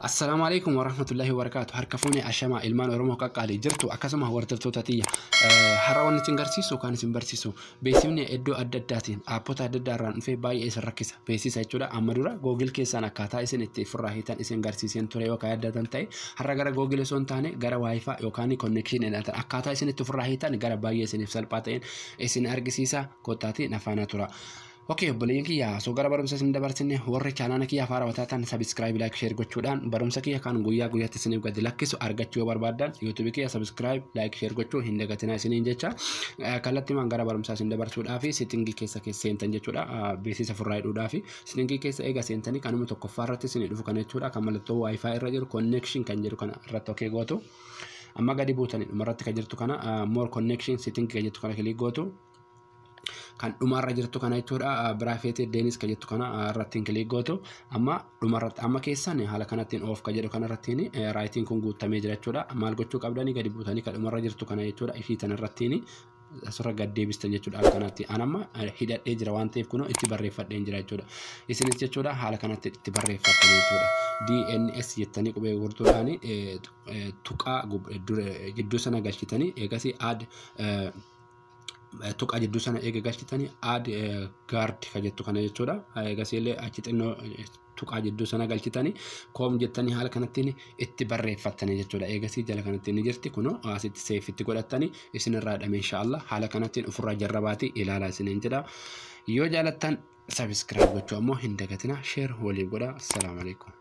السلام عليكم ورحمة الله وبركاته. هركفوني أشمع إلمان ورمو كقالي جرتو أكسمه ورتفتو تاتية حرّون تنجرسيسو كان سنبرسيسو بيسمني إدو أدداتين أبوتا أدداران في باي إس الركيسة بيسي سايتولا أمدورا جوجل كيسانا كاتا إسن اتفراهيتان إسن غرسيسين توريو كايداتان تاي حرّا جوجل سون تاني غرا واي فاي يوكاني كونكشن إناتان أكاتا إسن اتفراهيتان غرا باي إسن إفسال باتين إسن أرجسيسا كوتاتي نفانا تورا. Oke, boleh ya. So gara barumsa sin dabarsinne warri channel kiya fara watatan subscribe like share gochuudhaan barumsa kiya kan guyyaa guyyaatti isin gadi lakkisu argachuu barbaadan YouTube kiya subscribe like share gochuu hin dagatina isiniin jecha kallattii man gara barumsa sin dabarsuudhaaf settingi keessa seentan jechuudha beeksisa furraayidhuudhaaf settingi keessa eega seentanii kanuma tokkoffaa irratti isin dhufu kan jechuudha kan mallattoo wifi irra jiru connection kan jedhu kana irratti okay gootu amma gadi buutanii dhumarratti kan jirtu kana more connection settingi kan jettu kana kilik gootu kan dhumarra jirtu kana jechuudha brafete denis ka jettu kana irratti kilik gootu amma dhumarratti amma keessan haala kanattiin off ka jedhu kana irrattiin writing kun guutamee jira jechuudha maal gochuu qabdanii gadi buutanii kan dhumarra jirtu kana jechuudha ifiitan irrattiin asirra gad deebistan jechuudha haala kanatti anamma hidhadhee jira waan ta'eef kuno itti barreeffadheen jira jechuudha isinis jechuudha haala kanatti itti barreeffatan jechuudha DNS jettanii qubee gurtuudhaani tuqaa gidduu sana galchitanii eegasii add tuqa jidduu sana eega galchitanii add guard ka jettu kana jechuudha eegasiilee achi xinnoo tuqa jidduu sana galchitanii com jettanii haala kanattiin itti barreeffatanii jechuudha eegasii jala kanattiin ni jirti kuno asitti save itti godhatanii isin irraa dhame inshallah haala kanattiin ofirraa jarrabaati ilaalaa isiniin jedha yoo jaalattan subscribe gochuu ammoo hin dagatina share waliif godha. Assalamu alaikum.